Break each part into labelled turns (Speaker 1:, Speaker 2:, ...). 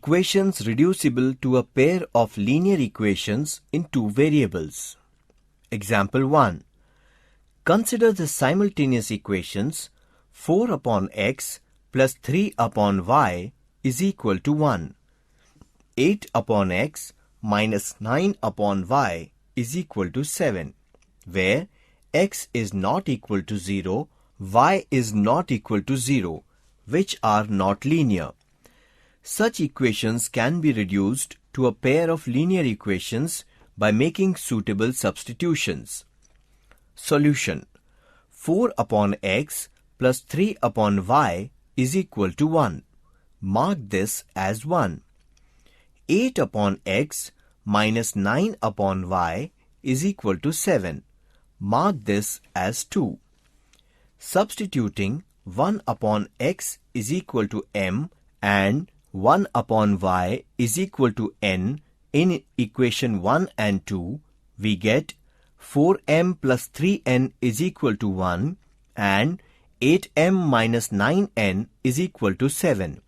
Speaker 1: Equations reducible to a pair of linear equations in two variables. Example 1. Consider the simultaneous equations 4 upon x plus 3 upon y is equal to 1. 8 upon x minus 9 upon y is equal to 7, where x is not equal to 0, y is not equal to 0, which are not linear. Such equations can be reduced to a pair of linear equations by making suitable substitutions. Solution: 4 upon x plus 3 upon y is equal to 1. Mark this as 1. 8 upon x minus 9 upon y is equal to 7. Mark this as 2. Substituting 1 upon x is equal to m and 1 upon y is equal to n in equation 1 and 2, we get 4m plus 3n is equal to 1 and 8m minus 9n is equal to 7.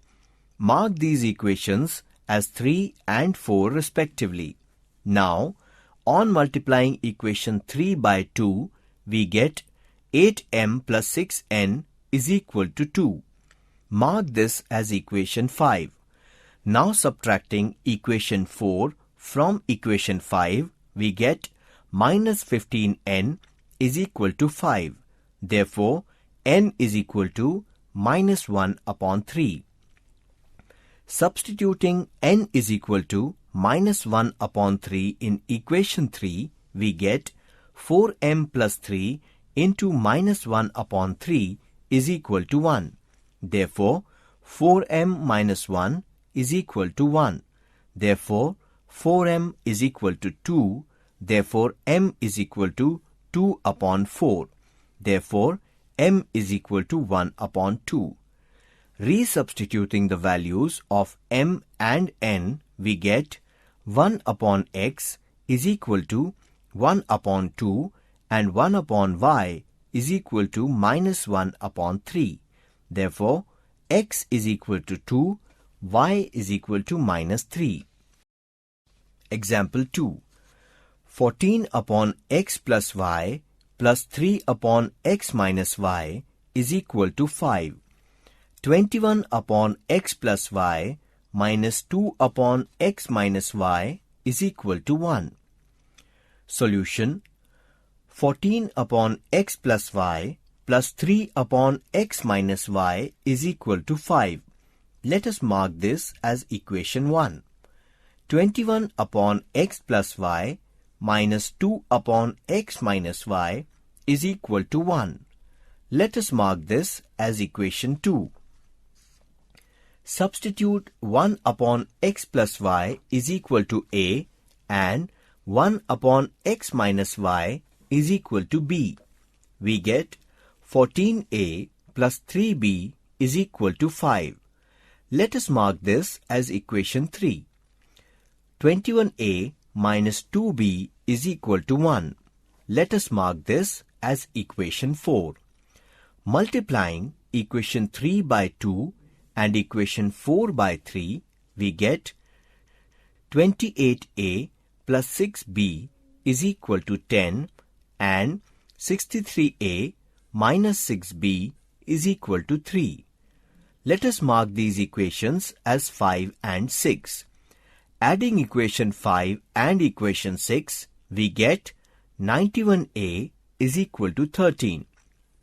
Speaker 1: Mark these equations as 3 and 4 respectively. Now, on multiplying equation 3 by 2, we get 8m plus 6n is equal to 2. Mark this as equation 5. Now subtracting equation 4 from equation 5, we get minus 15n is equal to 5. Therefore, n is equal to minus 1 upon 3. Substituting n is equal to minus 1 upon 3 in equation 3, we get 4m plus 3 into minus 1 upon 3 is equal to 1. Therefore, 4m minus 1 is equal to 1. Therefore, 4m is equal to 2. Therefore, m is equal to 2 upon 4. Therefore, m is equal to 1 upon 2. Resubstituting the values of m and n, we get 1 upon x is equal to 1 upon 2 and 1 upon y is equal to minus 1 upon 3. Therefore, x is equal to 2, y is equal to minus 3. Example 2. 14 upon x plus y plus 3 upon x minus y is equal to 5. 21 upon x plus y minus 2 upon x minus y is equal to 1. Solution: 14 upon x plus y plus 3 upon x minus y is equal to 5. Let us mark this as equation 1. 21 upon x plus y minus 2 upon x minus y is equal to 1. Let us mark this as equation 2. Substitute 1 upon x plus y is equal to a and 1 upon x minus y is equal to b. We get 14a plus 3b is equal to 5. Let us mark this as equation 3. 21a minus 2b is equal to 1. Let us mark this as equation 4. Multiplying equation 3 by 2 and equation 4 by 3, we get 28a plus 6b is equal to 10 and 63a minus 6b is equal to 3. Let us mark these equations as 5 and 6. Adding equation 5 and equation 6, we get 91a is equal to 13.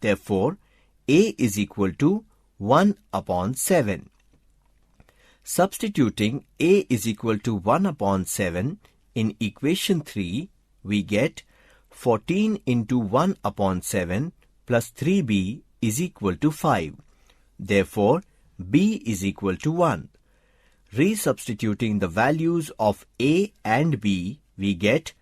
Speaker 1: Therefore, a is equal to 1 upon 7. Substituting a is equal to 1 upon 7 in equation 3, we get 14 into 1 upon 7 plus 3b is equal to 5. Therefore, b is equal to 1. Resubstituting the values of a and b, we get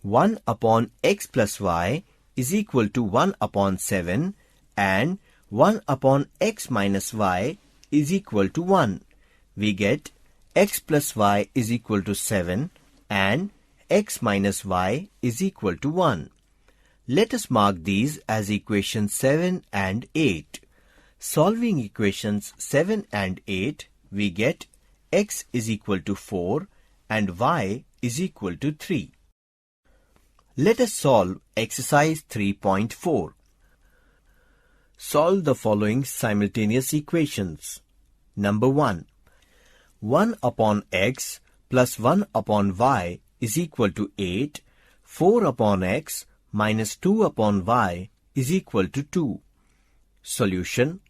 Speaker 1: 1 upon x plus y is equal to 1 upon 7 and 1 upon x minus y is equal to 1. We get x plus y is equal to 7 and x minus y is equal to 1. Let us mark these as equations 7 and 8. Solving equations 7 and 8, we get x is equal to 4 and y is equal to 3. Let us solve exercise 3.4. Solve the following simultaneous equations. Number 1. 1 upon x plus 1 upon y is equal to 8. 4 upon x minus 2 upon y is equal to 2. Solution.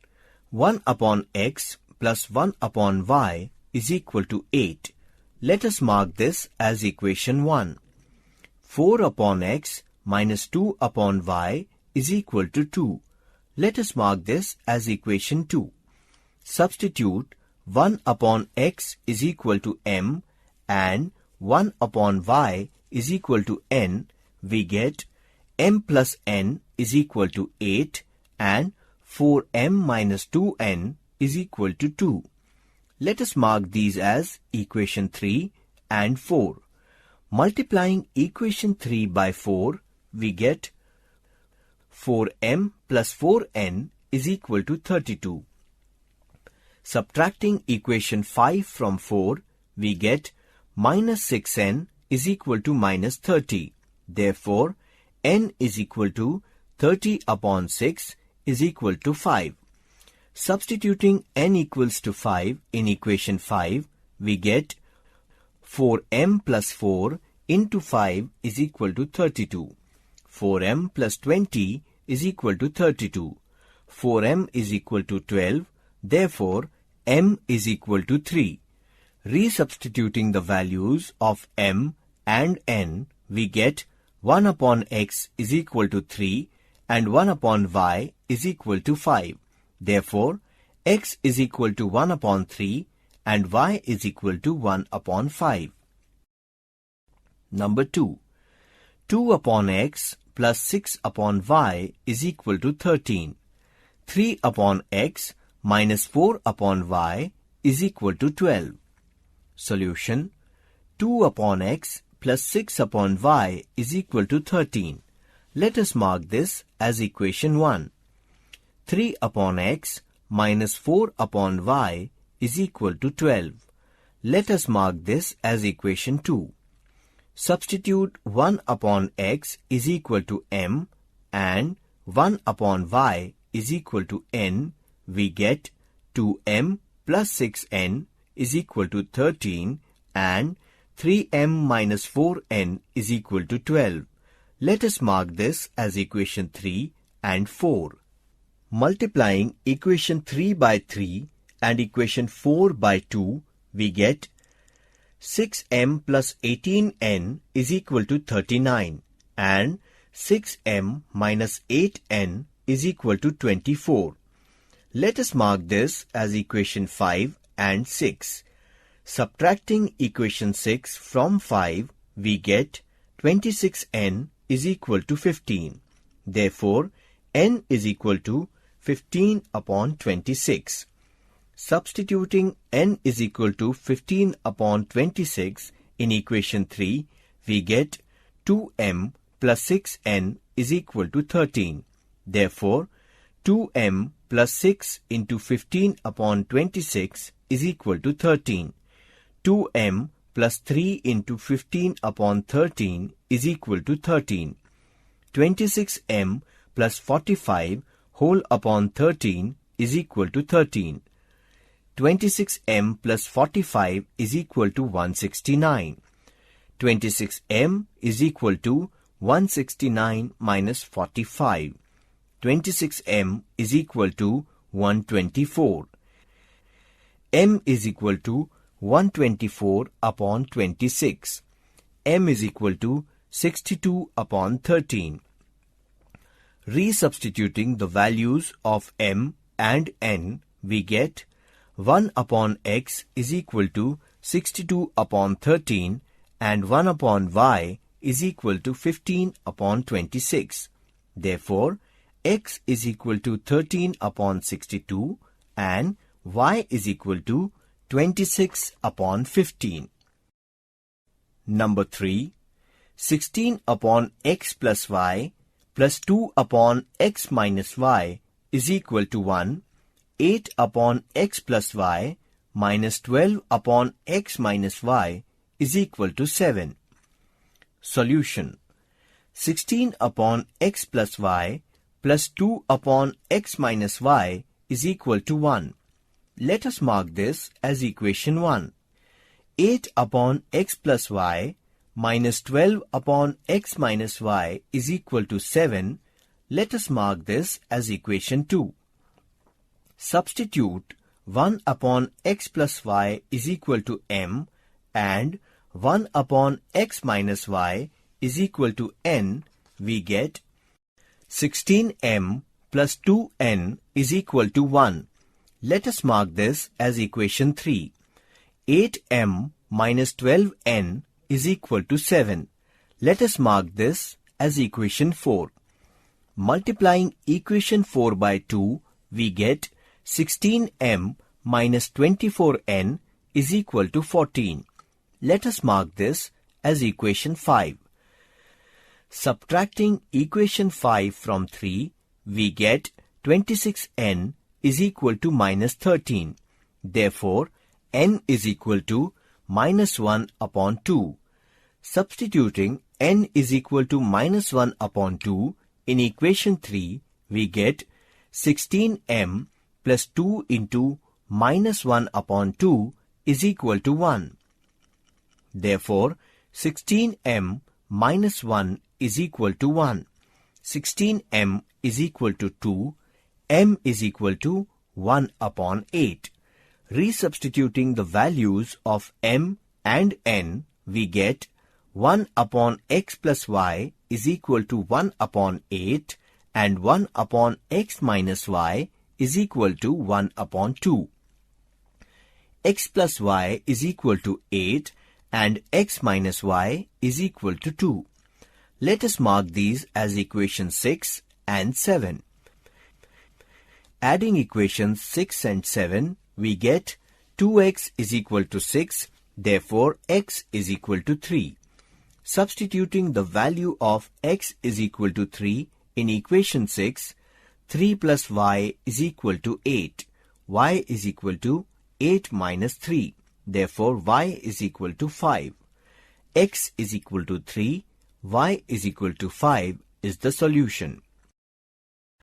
Speaker 1: 1 upon x plus 1 upon y is equal to 8. Let us mark this as equation 1. 4 upon x minus 2 upon y is equal to 2. Let us mark this as equation 2. Substitute 1 upon x is equal to m and 1 upon y is equal to n. We get m plus n is equal to 8 and 4m minus 2n is equal to 2. Let us mark these as equation 3 and 4. Multiplying equation 3 by 4, we get 4m plus 4n is equal to 32. Subtracting equation 5 from 4, we get minus 6n is equal to minus 30. Therefore, n is equal to 30 upon 6 is equal to 5. Substituting n equals to 5 in equation 5, we get 4m plus 4 into 5 is equal to 32. 4m plus 20 is equal to 32. 4m is equal to 12. Therefore, m is equal to 3. Resubstituting the values of m and n, we get 1 upon x is equal to 3 and 1 upon y is equal to 5. Therefore, x is equal to 1 upon 3 and y is equal to 1 upon 5. Number 2. 2 upon x plus 6 upon y is equal to 13. 3 upon x minus 4 upon y is equal to 12. Solution. 2 upon x plus 6 upon y is equal to 13. Let us mark this as equation 1. 3 upon x minus 4 upon y is equal to 12. Let us mark this as equation 2. Substitute 1 upon x is equal to m and 1 upon y is equal to n. We get 2m plus 6n is equal to 13 and 3m minus 4n is equal to 12. Let us mark this as equation 3 and 4. Multiplying equation 3 by 3 and equation 4 by 2, we get 6m plus 18n is equal to 39 and 6m minus 8n is equal to 24. Let us mark this as equation 5 and 6. Subtracting equation 6 from 5, we get 26n is equal to 15. Therefore, n is equal to 15 upon 26. Substituting n is equal to 15 upon 26 in equation 3, we get 2m plus 6n is equal to 13. Therefore, 2m plus 6 into 15 upon 26 is equal to 13. 2m plus 3 into 15 upon 13 is equal to 13. 26m plus 45 whole upon 13 is equal to 13. 26m plus 45 is equal to 169. 26m is equal to 169 minus 45. 26m is equal to 124. m is equal to 124 upon 26. m is equal to 62 upon 13. Resubstituting the values of m and n, we get 1 upon x is equal to 62 upon 13 and 1 upon y is equal to 15 upon 26. Therefore, x is equal to 13 upon 62 and y is equal to 26 upon 15. Number 3. 16 upon x plus y plus 2 upon x minus y is equal to 1. 8 upon x plus y minus 12 upon x minus y is equal to 7. Solution: 16 upon x plus y plus 2 upon x minus y is equal to 1. Let us mark this as equation 1. 8 upon x plus y minus 12 upon x minus y is equal to 7. Let us mark this as equation 2. Substitute 1 upon x plus y is equal to m and 1 upon x minus y is equal to n. We get 16m plus 2n is equal to 1. Let us mark this as equation 3. 8m minus 12n is equal to 7. Let us mark this as equation 4. Multiplying equation 4 by 2, we get 16m minus 24n is equal to 14. Let us mark this as equation 5. Subtracting equation 5 from 3, we get 26n is equal to minus 13. Therefore, n is equal to minus 1 upon 2. Substituting n is equal to minus 1 upon 2 in equation 3, we get 16m plus 2 into minus 1 upon 2 is equal to 1. Therefore, 16m minus 1 is equal to 1. 16m is equal to 2. M is equal to 1 upon 8. Resubstituting the values of m and n, we get 1 upon x plus y is equal to 1 upon 8 and 1 upon x minus y is equal to 1 upon 2. X plus y is equal to 8 and x minus y is equal to 2. Let us mark these as equations 6 and 7. Adding equations 6 and 7, we get 2x is equal to 6, therefore x is equal to 3. Substituting the value of x is equal to 3 in equation 6, 3 plus y is equal to 8. Y is equal to 8 minus 3. Therefore, y is equal to 5. X is equal to 3, y is equal to 5 is the solution.